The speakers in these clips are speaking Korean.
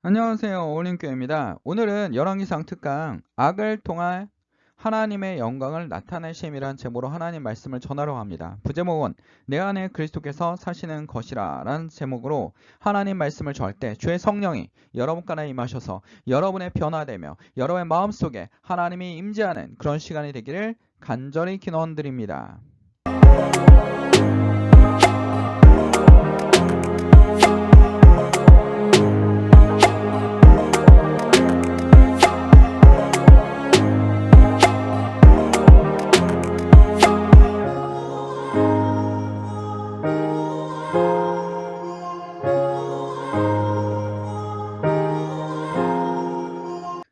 안녕하세요. 오림교입니다. 오늘은 열왕기상 특강 악을 통한 하나님의 영광을 나타낼 셈이란 제목으로 하나님 말씀을 전하러 합니다. 부제목은 내 안에 그리스도께서 사시는 것이라 라는 제목으로 하나님 말씀을 전할 때 주의 성령이 여러분 가운데 임하셔서 여러분의 변화되며 여러분의 마음속에 하나님이 임재하는 그런 시간이 되기를 간절히 기원드립니다.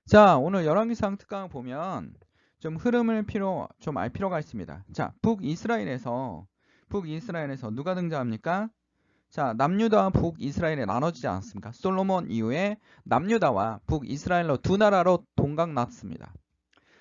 자, 오늘 열왕기상 특강을 보면 좀 흐름을 좀 알 필요가 있습니다. 자, 북이스라엘에서 누가 등장합니까? 자, 남유다와 북이스라엘에 나눠지지 않았습니까? 솔로몬 이후에 남유다와 북이스라엘로 두 나라로 동강났습니다.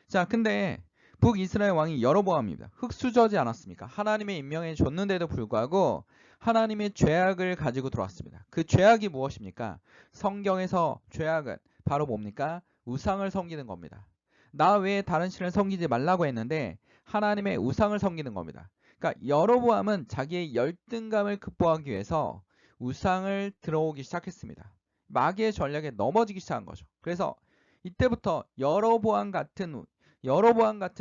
자, 근데 북이스라엘 왕이 여로보암입니다. 흙수저지 않았습니까? 하나님의 임명에 줬는데도 불구하고 하나님의 죄악을 가지고 들어왔습니다. 그 죄악이 무엇입니까? 성경에서 죄악은 바로 뭡니까? 우상을 섬기는 겁니다. 나 외에 다른 신을 섬기지 말라고 했는데 하나님의 우상을 섬기는 겁니다. 그러니까 여로보암은 자기의 열등감을 극복하기 위해서 우상을 들어오기 시작했습니다. 마귀의 전략에 넘어지기 시작한 거죠. 그래서 이때부터 여로보암 같은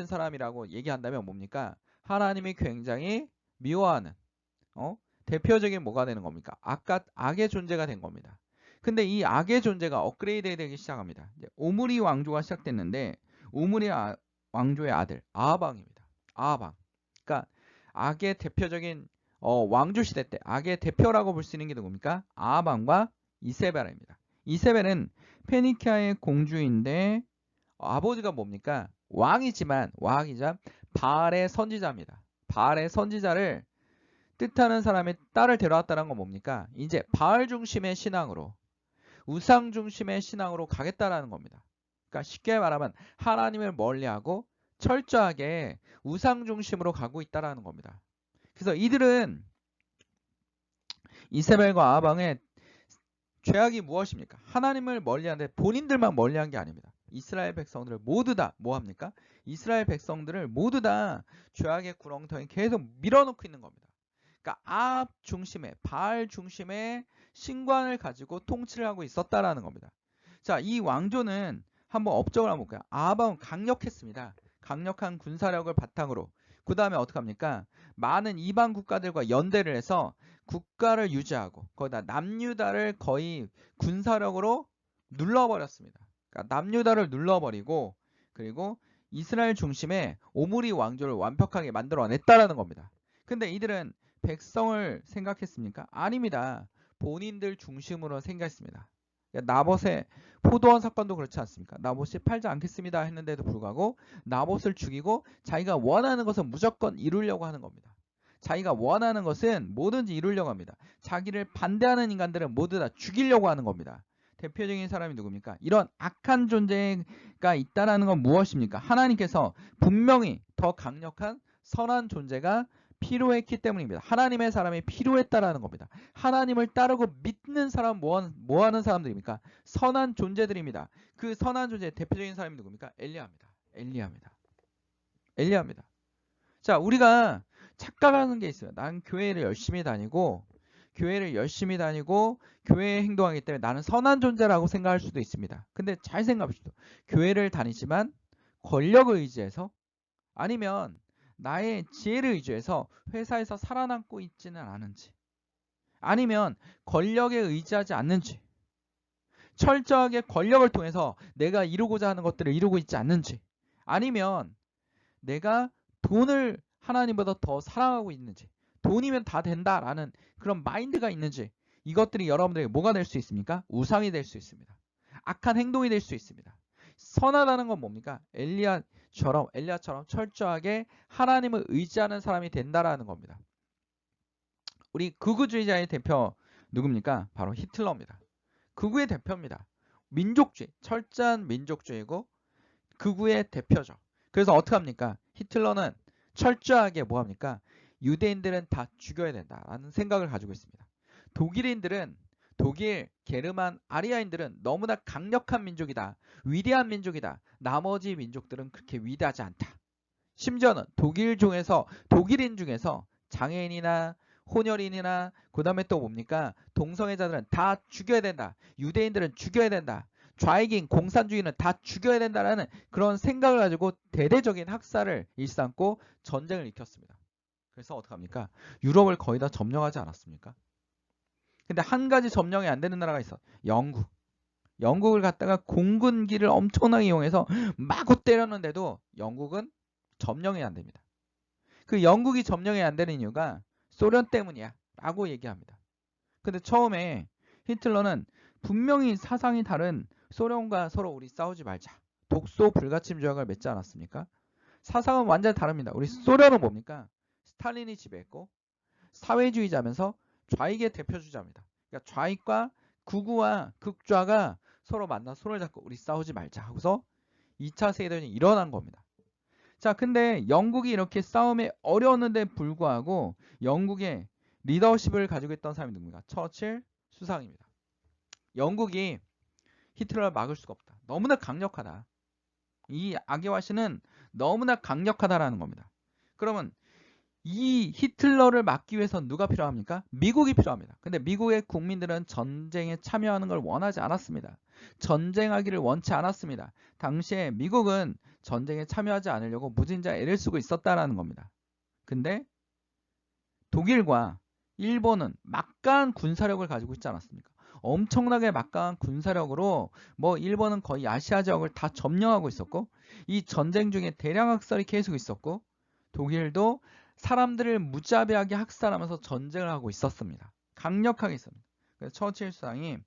사람이라고 얘기한다면 뭡니까? 하나님이 굉장히 미워하는 대표적인 뭐가 되는 겁니까? 악의 존재가 된 겁니다. 근데 이 악의 존재가 업그레이드 되기 시작합니다. 이제 오므리 왕조가 시작됐는데 오므리 왕조의 아들 아하방입니다. 아하방. 그러니까 악의 대표적인 왕조 시대 때 악의 대표라고 볼 수 있는 게 누굽니까? 아하방과 이세벨입니다. 이세벨은 페니키아의 공주인데 아버지가 뭡니까? 왕이지만 바알의 선지자입니다. 바알의 선지자를 뜻하는 사람의 딸을 데려왔다는 건 뭡니까? 이제 바알 중심의 신앙으로 우상 중심의 신앙으로 가겠다라는 겁니다. 그러니까 쉽게 말하면 하나님을 멀리하고 철저하게 우상 중심으로 가고 있다라는 겁니다. 그래서 이들은 이세벨과 아하방의 죄악이 무엇입니까? 하나님을 멀리하는데 본인들만 멀리한 게 아닙니다. 이스라엘 백성들을 모두 다 뭐합니까? 이스라엘 백성들을 모두 다 죄악의 구렁텅이에 계속 밀어넣고 있는 겁니다. 그러니까 아합 중심의 바알 중심의 신관을 가지고 통치를 하고 있었다라는 겁니다. 자, 이 왕조는 한번 업적을 한번 볼까요? 아합은 강력했습니다. 강력한 군사력을 바탕으로. 그 다음에 어떻게 합니까? 많은 이방 국가들과 연대를 해서 국가를 유지하고 거기다 남유다를 거의 군사력으로 눌러버렸습니다. 그러니까 남유다를 눌러버리고 그리고 이스라엘 중심의 오므리 왕조를 완벽하게 만들어냈다라는 겁니다. 근데 이들은 백성을 생각했습니까? 아닙니다. 본인들 중심으로 생각했습니다. 나봇의 포도원 사건도 그렇지 않습니까? 나봇이 팔지 않겠습니다 했는데도 불구하고 나봇을 죽이고 자기가 원하는 것은 무조건 이루려고 하는 겁니다. 자기가 원하는 것은 뭐든지 이루려고 합니다. 자기를 반대하는 인간들은 모두 다 죽이려고 하는 겁니다. 대표적인 사람이 누굽니까? 이런 악한 존재가 있다는 건 무엇입니까? 하나님께서 분명히 더 강력한 선한 존재가 필요했기 때문입니다. 하나님의 사람이 필요했다라는 겁니다. 하나님을 따르고 믿는 사람 뭐 하는 사람들입니까? 선한 존재들입니다. 그 선한 존재의 대표적인 사람이 누굽니까? 엘리야입니다. 자, 우리가 착각하는 게 있어요. 난 교회를 열심히 다니고 교회에 행동하기 때문에 나는 선한 존재라고 생각할 수도 있습니다. 근데 잘 생각하십시오. 교회를 다니지만 권력을 의지해서 아니면 나의 지혜를 의지해서 회사에서 살아남고 있지는 않은지 아니면 권력에 의지하지 않는지 철저하게 권력을 통해서 내가 이루고자 하는 것들을 이루고 있지 않는지 아니면 내가 돈을 하나님보다 더 사랑하고 있는지 돈이면 다 된다라는 그런 마인드가 있는지 이것들이 여러분들에게 뭐가 될 수 있습니까? 우상이 될 수 있습니다. 악한 행동이 될 수 있습니다. 선하다는 건 뭡니까? 엘리야처럼 철저하게 하나님을 의지하는 사람이 된다라는 겁니다. 우리 극우주의자의 대표 누굽니까? 바로 히틀러입니다. 극우의 대표입니다. 민족주의, 철저한 민족주의고 극우의 대표죠. 그래서 어떻게 합니까? 히틀러는 철저하게 뭐합니까? 유대인들은 다 죽여야 된다라는 생각을 가지고 있습니다. 독일인들은 독일, 게르만, 아리아인들은 너무나 강력한 민족이다. 위대한 민족이다. 나머지 민족들은 그렇게 위대하지 않다. 심지어는 독일인 중에서 장애인이나 혼혈인이나 그 다음에 또 뭡니까? 동성애자들은 다 죽여야 된다. 유대인들은 죽여야 된다. 좌익인 공산주의는 다 죽여야 된다라는 그런 생각을 가지고 대대적인 학살을 일삼고 전쟁을 일으켰습니다. 그래서 어떡합니까? 유럽을 거의 다 점령하지 않았습니까? 근데 한 가지 점령이 안 되는 나라가 있어. 영국. 영국을 갖다가 공군기를 엄청나게 이용해서 마구 때렸는데도 영국은 점령이 안 됩니다. 그 영국이 점령이 안 되는 이유가 소련 때문이야 라고 얘기합니다. 근데 처음에 히틀러는 분명히 사상이 다른 소련과 서로 우리 싸우지 말자. 독소 불가침 조약을 맺지 않았습니까? 사상은 완전히 다릅니다. 우리 소련은 뭡니까? 스탈린이 지배했고 사회주의자면서 좌익의 대표주자입니다. 그러니까 좌익과 극우와 극좌가 서로 만나 손을 잡고 우리 싸우지 말자 하고서 2차 세계대전이 일어난 겁니다. 자, 근데 영국이 이렇게 싸움에 어려웠는데 불구하고 영국의 리더십을 가지고 있던 사람이 누굽니까? 처칠 수상입니다. 영국이 히틀러를 막을 수가 없다. 너무나 강력하다. 이 아게와시는 너무나 강력하다라는 겁니다. 그러면 이 히틀러를 막기 위해서 누가 필요합니까? 미국이 필요합니다. 근데 미국의 국민들은 전쟁에 참여하는 걸 원하지 않았습니다. 전쟁하기를 원치 않았습니다. 당시에 미국은 전쟁에 참여하지 않으려고 무진장 애를 쓰고 있었다라는 겁니다. 근데 독일과 일본은 막강한 군사력을 가지고 있지 않았습니까? 엄청나게 막강한 군사력으로 뭐 일본은 거의 아시아 지역을 다 점령하고 있었고 이 전쟁 중에 대량 학살이 계속 있었고 독일도 사람들을 무자비하게 학살하면서 전쟁을 하고 있었습니다. 강력하게 있습니다. 그래서 처칠 수상이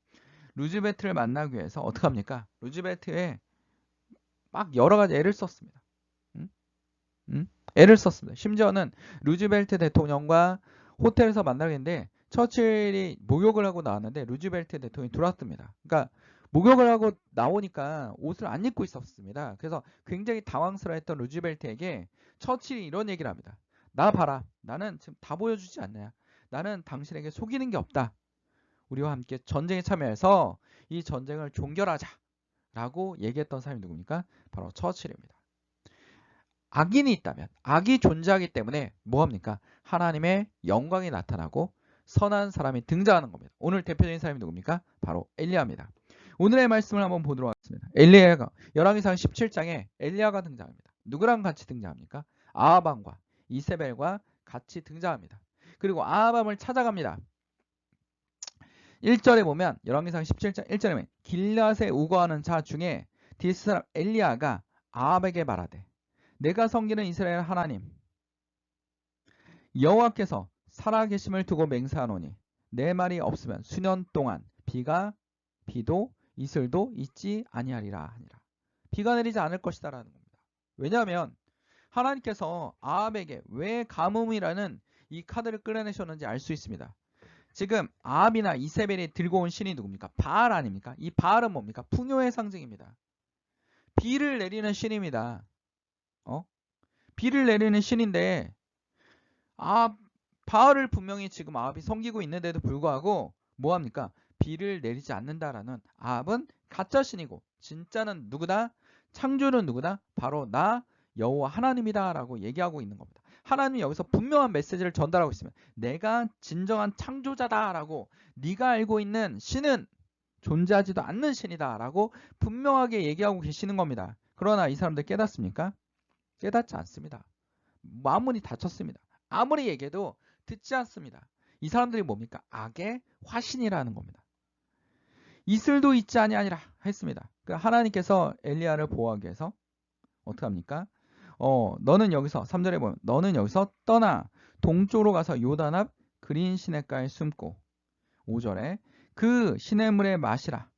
루즈벨트를 만나기 위해서 어떻게 합니까? 루즈벨트에 막 여러 가지 애를 썼습니다. 애를 썼습니다. 심지어는 루즈벨트 대통령과 호텔에서 만나겠는데 처칠이 목욕을 하고 나왔는데 루즈벨트 대통령이 들어왔습니다. 그러니까 목욕을 하고 나오니까 옷을 안 입고 있었습니다. 그래서 굉장히 당황스러워했던 루즈벨트에게 처칠이 이런 얘기를 합니다. 나 봐라. 나는 지금 다 보여주지 않냐. 나는 당신에게 속이는 게 없다. 우리와 함께 전쟁에 참여해서 이 전쟁을 종결하자. 라고 얘기했던 사람이 누굽니까? 바로 처칠입니다. 악인이 있다면, 악이 존재하기 때문에 뭐합니까? 하나님의 영광이 나타나고 선한 사람이 등장하는 겁니다. 오늘 대표적인 사람이 누굽니까? 바로 엘리야입니다. 오늘의 말씀을 한번 보도록 하겠습니다. 엘리야가 열왕기상 17장에 엘리야가 등장합니다. 누구랑 같이 등장합니까? 아하방과 이세벨과 같이 등장합니다. 그리고 아하방을 찾아갑니다. 1절에 보면 열왕기상 17장 1절에 보면 길앗에 우거하는 자 중에 디스 사람 엘리야가 아합에게 말하되 내가 섬기는 이스라엘 하나님 여호와께서 살아계심을 두고 맹세하노니 내 말이 없으면 수년 동안 비도 이슬도 있지 아니하리라 하니라. 비가 내리지 않을 것이다 라는 겁니다. 왜냐하면 하나님께서 아합에게 왜 가뭄이라는 이 카드를 끌어내셨는지 알 수 있습니다. 지금 아합이나 이세벨이 들고 온 신이 누굽니까? 바알 아닙니까? 이 바알은 뭡니까? 풍요의 상징입니다. 비를 내리는 신입니다. 비를 내리는 신인데 바알을 분명히 지금 아합이 섬기고 있는데도 불구하고 뭐합니까? 비를 내리지 않는다라는 아합은 가짜 신이고 진짜는 누구다? 창조는 누구다? 바로 나 여호와 하나님이다 라고 얘기하고 있는 겁니다. 하나님이 여기서 분명한 메시지를 전달하고 있으면 내가 진정한 창조자다 라고 네가 알고 있는 신은 존재하지도 않는 신이다 라고 분명하게 얘기하고 계시는 겁니다. 그러나 이 사람들 깨닫습니까? 깨닫지 않습니다. 마음문이 닫혔습니다. 아무리 얘기해도 듣지 않습니다. 이 사람들이 뭡니까? 악의 화신이라는 겁니다. 이슬도 있지 아니하니라 했습니다. 하나님께서 엘리야를 보호하기 위해서 어떻게 합니까? 너는 여기서 3절에 보면 너는 여기서 떠나 동쪽으로 가서 요단 앞 그린 시냇가에 숨고 5절에 그 시냇물에 마시라.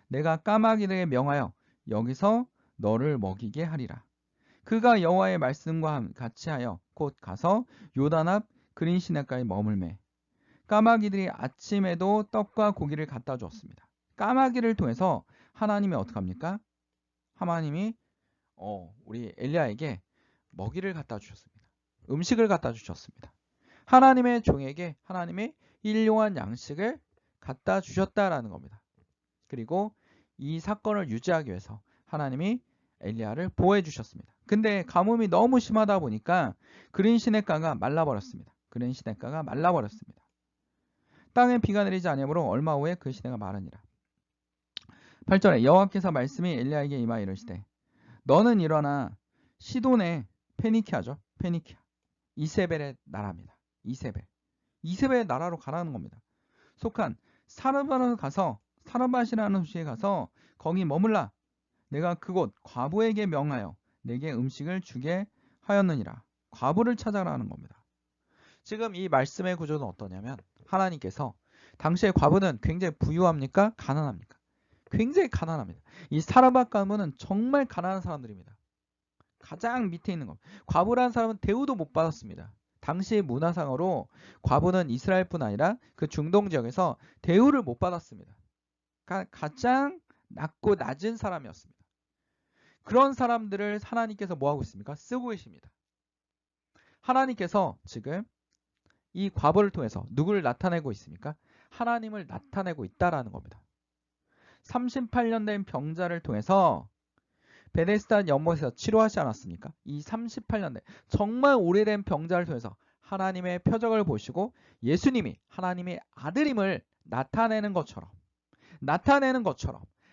내가 까마귀들에게 명하여 여기서 너를 먹이게 하리라. 그가 여호와의 말씀과 같이 하여 곧 가서 요단 앞 그린 시냇가에 머물매 까마귀들이 아침에도 떡과 고기를 갖다 주었습니다. 까마귀를 통해서 하나님이 어떻게 합니까? 하나님이 우리 엘리야에게 먹이를 갖다 주셨습니다. 음식을 갖다 주셨습니다. 하나님의 종에게 하나님의 일용한 양식을 갖다 주셨다라는 겁니다. 그리고 이 사건을 유지하기 위해서 하나님이 엘리야를 보호해 주셨습니다. 근데 가뭄이 너무 심하다 보니까 그린 시냇가가 말라버렸습니다. 그린 시냇가가 말라버렸습니다. 땅에 비가 내리지 아니하므로 얼마 후에 그 시내가 마르니라. 8절에 여호와께서 말씀이 엘리야에게 임하여 이르시되 너는 일어나 시돈의 페니키아죠. 페니키아. 이세벨의 나라입니다. 이세벨의 나라로 가라는 겁니다. 속한 사르밧으로 가서 사르밧이라는 도시에 가서 거기 머물라. 내가 그곳 과부에게 명하여 내게 음식을 주게 하였느니라. 과부를 찾아라는 겁니다. 지금 이 말씀의 구조는 어떠냐면 하나님께서 당시에 과부는 굉장히 부유합니까? 가난합니까? 굉장히 가난합니다. 이 사르밧 가문은 정말 가난한 사람들입니다. 가장 밑에 있는 겁니다. 과부라는 사람은 대우도 못 받았습니다. 당시 문화상으로 과부는 이스라엘뿐 아니라 그 중동 지역에서 대우를 못 받았습니다. 가장 낮고 낮은 사람이었습니다. 그런 사람들을 하나님께서 뭐하고 있습니까? 쓰고 계십니다. 하나님께서 지금 이 과부를 통해서 누구를 나타내고 있습니까? 하나님을 나타내고 있다라는 겁니다. 38년 된 병자를 통해서 베데스다 연못에서 치료하지 않았습니까? 이 38년 된 정말 오래된 병자를 통해서 하나님의 표적을 보시고 예수님이 하나님의 아들임을 나타내는 것처럼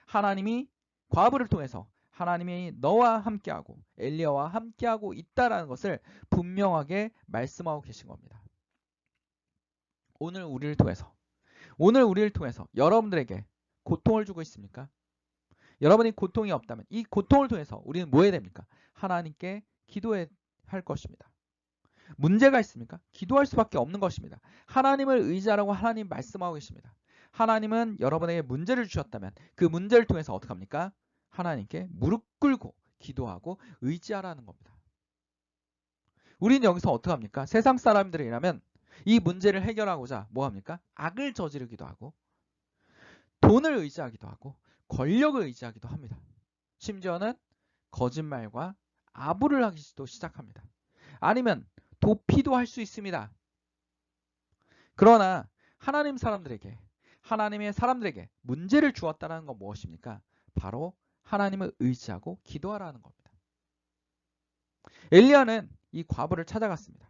하나님이 과부를 통해서 하나님이 너와 함께하고 엘리야와 함께하고 있다라는 것을 분명하게 말씀하고 계신 겁니다. 오늘 우리를 통해서 여러분들에게 고통을 주고 있습니까? 여러분이 고통이 없다면 이 고통을 통해서 우리는 뭐 해야 됩니까? 하나님께 기도해야 할 것입니다. 문제가 있습니까? 기도할 수밖에 없는 것입니다. 하나님을 의지하라고 하나님 말씀하고 계십니다. 하나님은 여러분에게 문제를 주셨다면 그 문제를 통해서 어떻게 합니까? 하나님께 무릎 꿇고 기도하고 의지하라는 겁니다. 우리는 여기서 어떻게 합니까? 세상 사람들이라면 이 문제를 해결하고자 뭐 합니까? 악을 저지르기도 하고 돈을 의지하기도 하고 권력을 의지하기도 합니다. 심지어는 거짓말과 아부를 하기도 시작합니다. 아니면 도피도 할 수 있습니다. 그러나 하나님의 사람들에게 문제를 주었다는 건 무엇입니까? 바로 하나님을 의지하고 기도하라는 겁니다. 엘리야는 이 과부를 찾아갔습니다.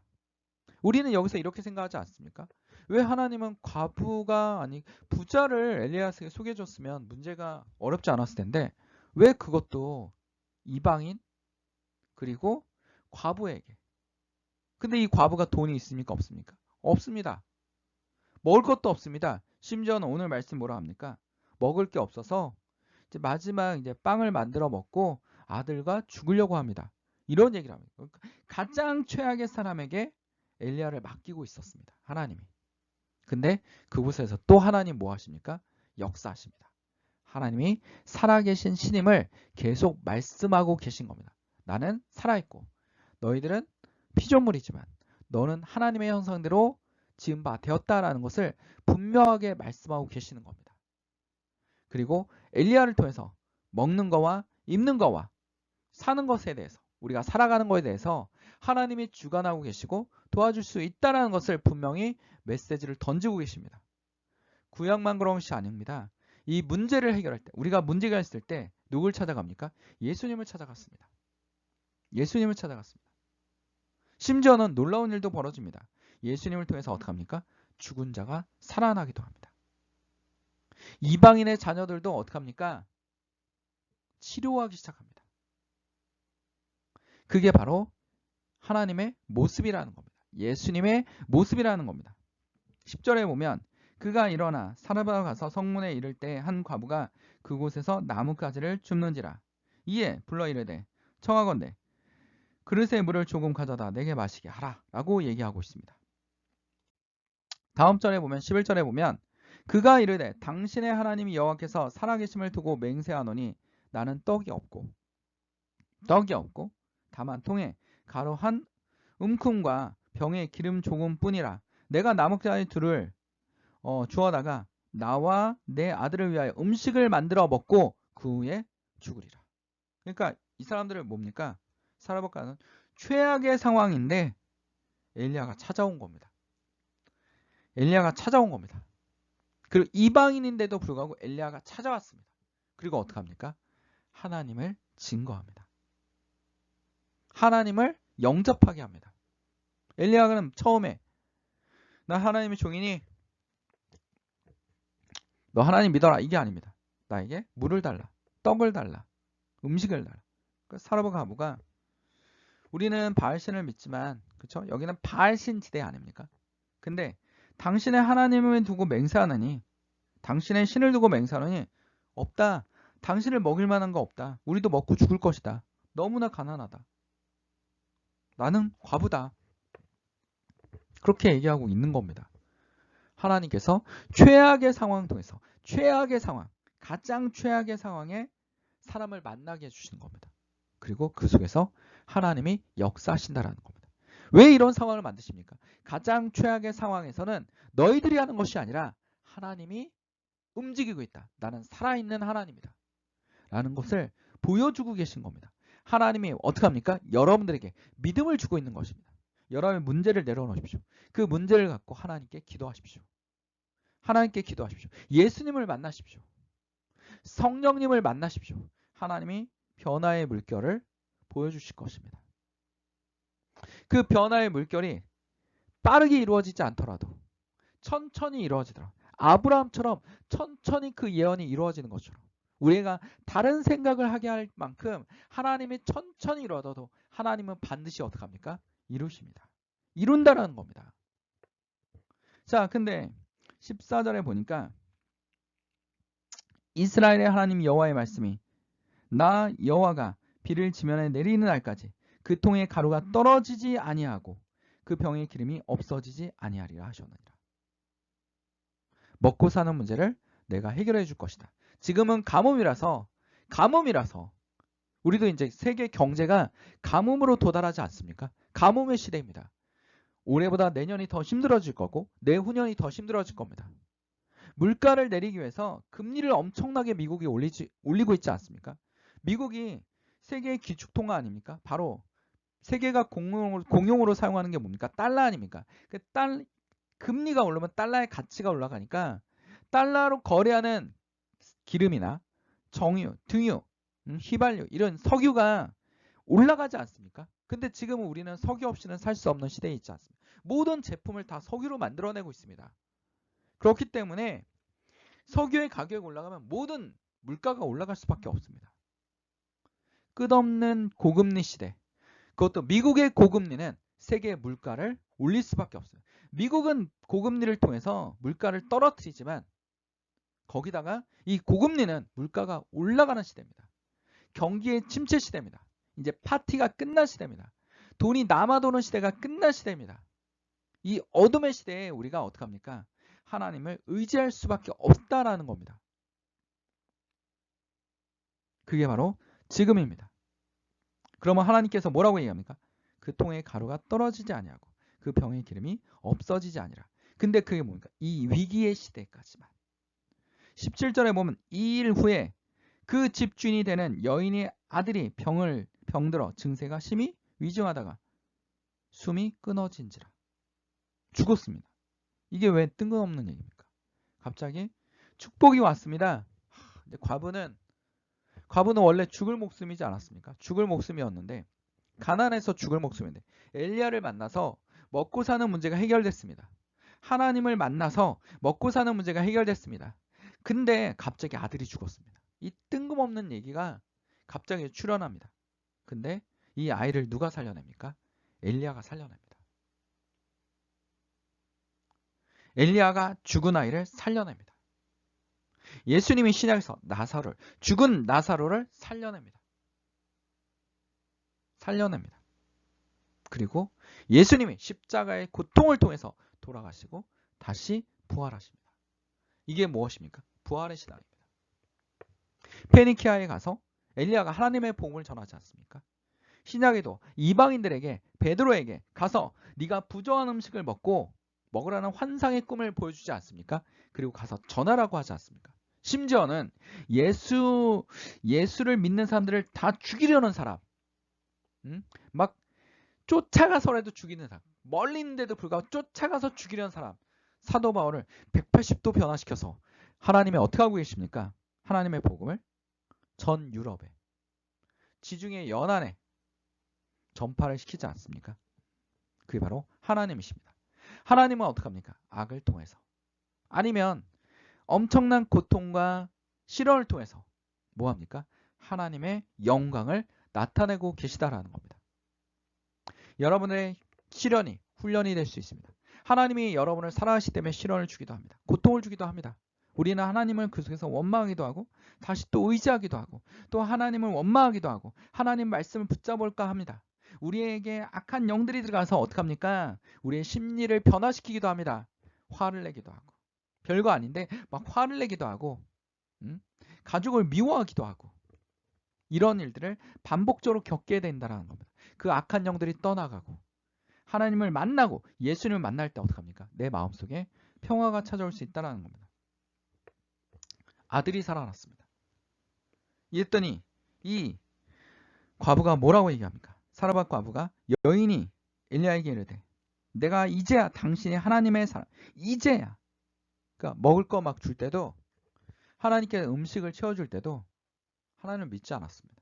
우리는 여기서 이렇게 생각하지 않습니까? 왜 하나님은 과부가 아니 부자를 엘리야에게 소개해줬으면 문제가 어렵지 않았을 텐데 왜 그것도 이방인 그리고 과부에게. 근데 이 과부가 돈이 있습니까? 없습니까? 없습니다. 먹을 것도 없습니다. 심지어는 오늘 말씀 뭐라 합니까? 먹을 게 없어서 이제 마지막 이제 빵을 만들어 먹고 아들과 죽으려고 합니다. 이런 얘기를 합니다. 그러니까 가장 최악의 사람에게 엘리야를 맡기고 있었습니다. 하나님이. 근데 그곳에서 또 하나님 뭐 하십니까? 역사하십니다. 하나님이 살아계신 신임을 계속 말씀하고 계신 겁니다. 나는 살아있고 너희들은 피조물이지만 너는 하나님의 형상대로 지은 바 되었다라는 것을 분명하게 말씀하고 계시는 겁니다. 그리고 엘리야를 통해서 먹는 거와 입는 거와 사는 것에 대해서 우리가 살아가는 것에 대해서 하나님이 주관하고 계시고 도와줄 수 있다는 것을 분명히 메시지를 던지고 계십니다. 구약만 그런 것이 아닙니다. 이 문제를 해결할 때 우리가 문제가 있을 때 누굴 찾아갑니까? 예수님을 찾아갔습니다. 예수님을 찾아갔습니다. 심지어는 놀라운 일도 벌어집니다. 예수님을 통해서 어떻게 합니까? 죽은 자가 살아나기도 합니다. 이방인의 자녀들도 어떻게 합니까? 치료하기 시작합니다. 그게 바로 하나님의 모습이라는 겁니다. 예수님의 모습이라는 겁니다. 10절에 보면 그가 일어나 사르밧 가서 성문에 이를 때 한 과부가 그곳에서 나뭇가지를 줍는지라. 이에 불러 이르되 청하건대 그릇에 물을 조금 가져다 내게 마시게 하라 라고 얘기하고 있습니다. 다음 절에 보면 11절에 보면 그가 이르되 당신의 하나님이 여호와께서 살아계심을 두고 맹세하노니 나는 떡이 없고 다만 통에 가루 한 움큼과 병에 기름 조금뿐이라. 내가 나뭇가지 둘을 주어다가 나와 내 아들을 위하여 음식을 만들어 먹고 그 후에 죽으리라. 그러니까 이 사람들은 뭡니까? 사르밧가는 최악의 상황인데 엘리야가 찾아온 겁니다. 그리고 이방인인데도 불구하고 엘리야가 찾아왔습니다. 그리고 어떡합니까? 하나님을 증거합니다. 하나님을 영접하게 합니다. 엘리야는 처음에 나 하나님의 종이니 너 하나님 믿어라 이게 아닙니다. 나에게 물을 달라, 떡을 달라, 음식을 달라. 사르밧 가부가 우리는 바알신을 믿지만 그렇죠? 여기는 바알신 지대 아닙니까? 근데 당신의 하나님을 두고 맹세하느니 당신의 신을 두고 맹세하느니 없다. 당신을 먹일 만한 거 없다. 우리도 먹고 죽을 것이다. 너무나 가난하다. 나는 과부다. 그렇게 얘기하고 있는 겁니다. 하나님께서 최악의 상황 통해서 최악의 상황, 가장 최악의 상황에 사람을 만나게 해주시는 겁니다. 그리고 그 속에서 하나님이 역사하신다라는 겁니다. 왜 이런 상황을 만드십니까? 가장 최악의 상황에서는 너희들이 하는 것이 아니라 하나님이 움직이고 있다. 나는 살아있는 하나님이다. 라는 것을 보여주고 계신 겁니다. 하나님이 어떻게 합니까? 여러분들에게 믿음을 주고 있는 것입니다. 여러분의 문제를 내려놓으십시오. 그 문제를 갖고 하나님께 기도하십시오. 하나님께 기도하십시오. 예수님을 만나십시오. 성령님을 만나십시오. 하나님이 변화의 물결을 보여주실 것입니다. 그 변화의 물결이 빠르게 이루어지지 않더라도 천천히 이루어지더라. 아브라함처럼 천천히 그 예언이 이루어지는 것처럼 우리가 다른 생각을 하게 할 만큼 하나님이 천천히 이루어도 하나님은 반드시 어떻게 합니까? 이루십니다. 이룬다라는 겁니다. 자, 근데 14절에 보니까 이스라엘의 하나님 여호와의 말씀이 나 여호와가 비를 지면에 내리는 날까지 그 통의 가루가 떨어지지 아니하고 그 병의 기름이 없어지지 아니하리라 하셨느니라. 먹고 사는 문제를 내가 해결해 줄 것이다. 지금은 가뭄이라서 우리도 이제 세계 경제가 가뭄으로 도달하지 않습니까? 가뭄의 시대입니다. 올해보다 내년이 더 힘들어질 거고 내후년이 더 힘들어질 겁니다. 물가를 내리기 위해서 금리를 엄청나게 미국이 올리고 있지 않습니까? 미국이 세계의 기축통화 아닙니까? 바로 세계가 공용으로 사용하는 게 뭡니까? 달러 아닙니까? 금리가 오르면 달러의 가치가 올라가니까 달러로 거래하는 기름이나 정유, 등유, 휘발유 이런 석유가 올라가지 않습니까? 근데 지금은 우리는 석유 없이는 살 수 없는 시대에 있지 않습니까? 모든 제품을 다 석유로 만들어내고 있습니다. 그렇기 때문에 석유의 가격이 올라가면 모든 물가가 올라갈 수밖에 없습니다. 끝없는 고금리 시대. 그것도 미국의 고금리는 세계의 물가를 올릴 수밖에 없어요. 미국은 고금리를 통해서 물가를 떨어뜨리지만 거기다가 이 고금리는 물가가 올라가는 시대입니다. 경기의 침체 시대입니다. 이제 파티가 끝날 시대입니다. 돈이 남아도는 시대가 끝날 시대입니다. 이 어둠의 시대에 우리가 어떻게 합니까? 하나님을 의지할 수밖에 없다라는 겁니다. 그게 바로 지금입니다. 그러면 하나님께서 뭐라고 얘기합니까? 그 통의 가루가 떨어지지 아니하고 그 병의 기름이 없어지지 아니라. 근데 그게 뭡니까? 이 위기의 시대까지만. 17절에 보면 이 일 후에 그 집주인이 되는 여인의 아들이 병들어 증세가 심히 위중하다가 숨이 끊어진지라. 죽었습니다. 이게 왜 뜬금없는 얘기입니까? 갑자기 축복이 왔습니다. 근데 과부는 원래 죽을 목숨이지 않았습니까? 죽을 목숨이었는데 가난해서 죽을 목숨인데 엘리야를 만나서 먹고 사는 문제가 해결됐습니다. 하나님을 만나서 먹고 사는 문제가 해결됐습니다. 근데 갑자기 아들이 죽었습니다. 이 뜬금없는 얘기가 갑자기 출현합니다. 근데 이 아이를 누가 살려냅니까? 엘리야가 살려냅니다. 엘리야가 죽은 아이를 살려냅니다. 예수님이 신약에서 죽은 나사로를 살려냅니다. 그리고 예수님이 십자가의 고통을 통해서 돌아가시고 다시 부활하십니다. 이게 무엇입니까? 부활의 신앙입니다. 페니키아에 가서 엘리야가 하나님의 복음을 전하지 않습니까? 신약에도 이방인들에게 베드로에게 가서 네가 부정한 음식을 먹으라는 환상의 꿈을 보여주지 않습니까? 그리고 가서 전하라고 하지 않습니까? 심지어는 예수를 믿는 사람들을 다 죽이려는 사람, 막 쫓아가서라도 죽이는 사람, 멀리 있는데도 불구하고 쫓아가서 죽이려는 사람, 사도 바울을 180도 변화시켜서 하나님이 어떻게 하고 계십니까? 하나님의 복음을 전 유럽에, 지중해 연안에 전파를 시키지 않습니까? 그게 바로 하나님이십니다. 하나님은 어떻게 합니까? 악을 통해서, 아니면 엄청난 고통과 시련을 통해서 뭐합니까? 하나님의 영광을 나타내고 계시다라는 겁니다. 여러분의 시련이 훈련이 될 수 있습니다. 하나님이 여러분을 사랑하시기 때문에 시련을 주기도 합니다. 고통을 주기도 합니다. 우리는 하나님을 그 속에서 원망하기도 하고 다시 또 의지하기도 하고 또 하나님을 원망하기도 하고 하나님 말씀을 붙잡을까 합니다. 우리에게 악한 영들이 들어가서 어떻게 합니까? 우리의 심리를 변화시키기도 합니다. 화를 내기도 하고, 별거 아닌데 막 화를 내기도 하고, 가족을 미워하기도 하고, 이런 일들을 반복적으로 겪게 된다는 겁니다. 그 악한 영들이 떠나가고 하나님을 만나고 예수님을 만날 때 어떻게 합니까? 내 마음속에 평화가 찾아올 수 있다는 겁니다. 아들이 살아났습니다. 이랬더니 이 과부가 뭐라고 얘기합니까? 사르밧 과부가 여인이 엘리야에게 이르되 내가 이제야 당신이 하나님의 사람, 이제야, 그러니까 먹을 거 막 줄 때도, 하나님께 음식을 채워줄 때도 하나님을 믿지 않았습니다.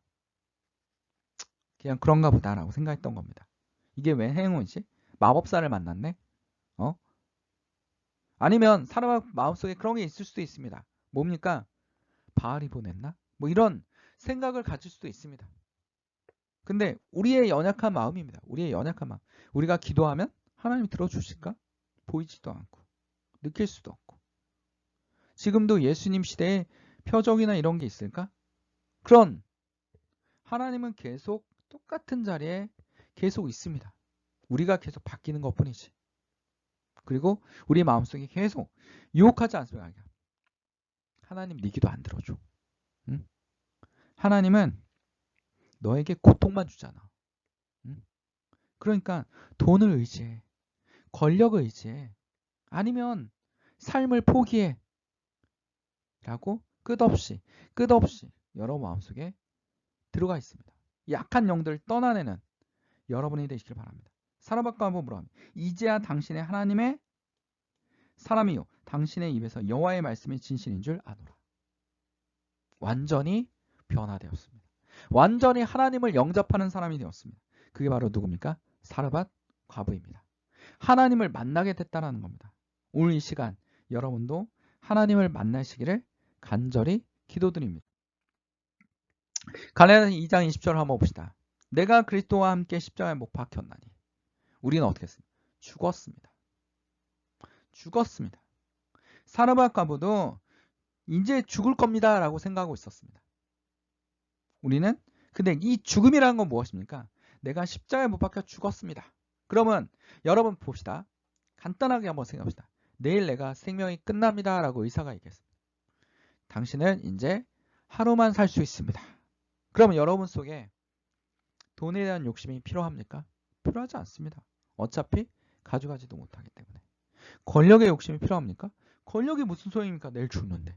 그냥 그런가 보다라고 생각했던 겁니다. 이게 왜 행운이지? 마법사를 만났네? 아니면 사르밧 마음속에 그런 게 있을 수도 있습니다. 뭡니까? 바알이 보냈나? 뭐 이런 생각을 가질 수도 있습니다. 근데 우리의 연약한 마음입니다. 우리의 연약한 마음. 우리가 기도하면 하나님이 들어주실까? 보이지도 않고 느낄 수도 없고. 지금도 예수님 시대에 표적이나 이런 게 있을까? 그런 하나님은 계속 똑같은 자리에 계속 있습니다. 우리가 계속 바뀌는 것뿐이지. 그리고 우리 마음속에 계속 유혹하지 않습니까? 하나님 네 기도 안 들어줘. 응? 하나님은 너에게 고통만 주잖아. 응? 그러니까 돈을 의지해. 권력을 의지해. 아니면 삶을 포기해. 라고 끝없이 여러분 마음속에 들어가 있습니다. 약한 영들을 떠나내는 여러분이 되시길 바랍니다. 사르밧 과부 물어합니다. 이제야 당신의 하나님의 사람이요 당신의 입에서 여호와의 말씀이 진실인 줄 아노라. 완전히 변화되었습니다. 완전히 하나님을 영접하는 사람이 되었습니다. 그게 바로 누굽니까? 사르밧 과부입니다. 하나님을 만나게 됐다는 겁니다. 오늘 이 시간 여러분도 하나님을 만나시기를 간절히 기도드립니다. 갈라디아서 2장 20절 한번 봅시다. 내가 그리스도와 함께 십자가에 못 박혔나니 우리는 어떻게 했습니까? 죽었습니다. 죽었습니다. 사르밧 과부도 이제 죽을 겁니다 라고 생각하고 있었습니다. 우리는 근데 이 죽음이라는 건 무엇입니까? 내가 십자가에 못 박혀 죽었습니다. 그러면 여러분 봅시다. 간단하게 한번 생각합시다. 내일 내가 생명이 끝납니다 라고 의사가 얘기했습니다. 당신은 이제 하루만 살 수 있습니다. 그러면 여러분 속에 돈에 대한 욕심이 필요합니까? 필요하지 않습니다. 어차피 가져가지도 못하기 때문에. 권력의 욕심이 필요합니까? 권력이 무슨 소용입니까? 내일 죽는데.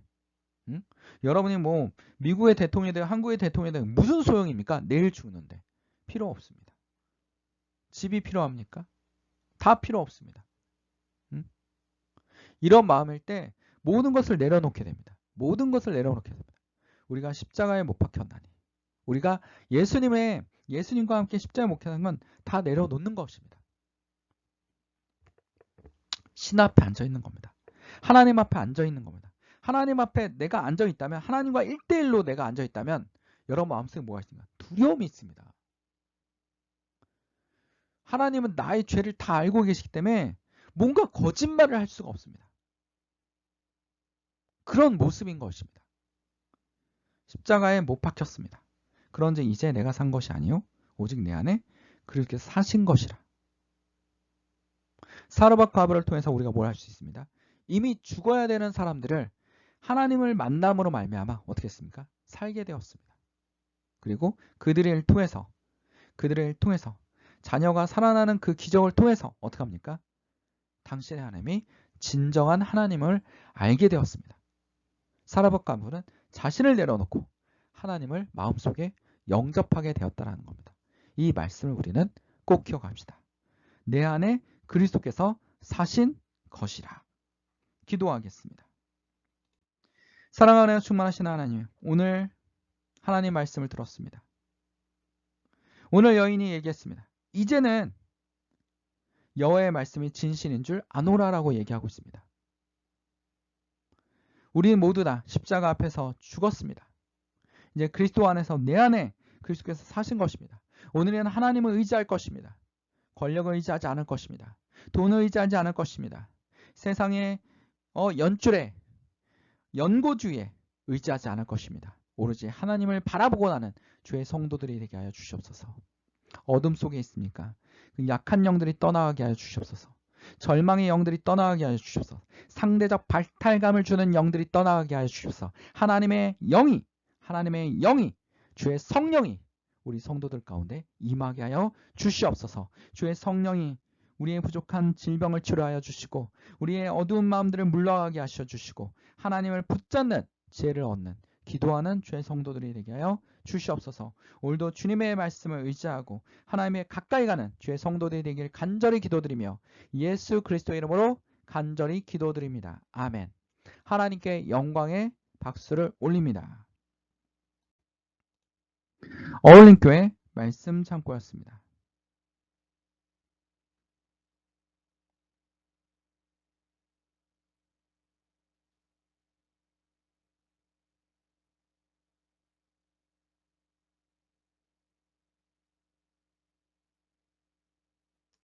응? 여러분이 뭐 미국의 대통령이 되고 한국의 대통령이 되고 무슨 소용입니까? 내일 죽는데. 필요 없습니다. 집이 필요합니까? 다 필요 없습니다. 응? 이런 마음일 때 모든 것을 내려놓게 됩니다. 모든 것을 내려놓게 됩니다. 우리가 십자가에 못 박혔나니 우리가 예수님과 함께 십자가에 못 박힌 건 다 내려놓는 것입니다. 신 앞에 앉아 있는 겁니다. 하나님 앞에 앉아 있는 겁니다. 하나님 앞에 내가 앉아 있다면, 하나님과 1대1로 내가 앉아 있다면 여러분 마음속에 뭐가 있습니까? 두려움이 있습니다. 하나님은 나의 죄를 다 알고 계시기 때문에 뭔가 거짓말을 할 수가 없습니다. 그런 모습인 것입니다. 십자가에 못 박혔습니다. 그런즉 이제 내가 산 것이 아니요 오직 내 안에 그리스도께서 사신 것이라. 사르밧 과부를 통해서 우리가 뭘 할 수 있습니다. 이미 죽어야 되는 사람들을 하나님을 만남으로 말미암아 어떻게 했습니까? 살게 되었습니다. 그리고 그들을 통해서 자녀가 살아나는 그 기적을 통해서 어떻게 합니까? 당신의 하나님이 진정한 하나님을 알게 되었습니다. 사르밧 과부는 자신을 내려놓고 하나님을 마음속에 영접하게 되었다는 겁니다. 이 말씀을 우리는 꼭 기억합시다. 내 안에 그리스도께서 사신 것이라. 기도하겠습니다. 사랑하는 충만하신 하나님, 오늘 하나님 말씀을 들었습니다. 오늘 여인이 얘기했습니다. 이제는 여호와의 말씀이 진실인 줄 아노라라고 얘기하고 있습니다. 우리 모두 다 십자가 앞에서 죽었습니다. 이제 그리스도 안에서 내 안에 그리스도께서 사신 것입니다. 오늘은 하나님을 의지할 것입니다. 권력을 의지하지 않을 것입니다. 돈을 의지하지 않을 것입니다. 세상의 연줄에 연고주의에 의지하지 않을 것입니다. 오로지 하나님을 바라보고 나는 주의 성도들이 되게 하여 주시옵소서. 어둠 속에 있습니까? 그 약한 영들이 떠나가게 하여 주시옵소서. 절망의 영들이 떠나가게 하여 주시옵소서. 상대적 발탈감을 주는 영들이 떠나가게 하여 주시옵소서. 하나님의 영이 주의 성령이 우리 성도들 가운데 임하게 하여 주시옵소서. 주의 성령이 우리의 부족한 질병을 치료하여 주시고 우리의 어두운 마음들을 물러가게 하셔 주시고 하나님을 붙잡는 지혜를 얻는 기도하는 주의 성도들이 되게 하여 주시옵소서. 오늘도 주님의 말씀을 의지하고 하나님의 가까이 가는 주의 성도들이 되길 간절히 기도드리며 예수 그리스도의 이름으로 간절히 기도드립니다. 아멘. 하나님께 영광의 박수를 올립니다. 어울림교회 말씀 창고였습니다.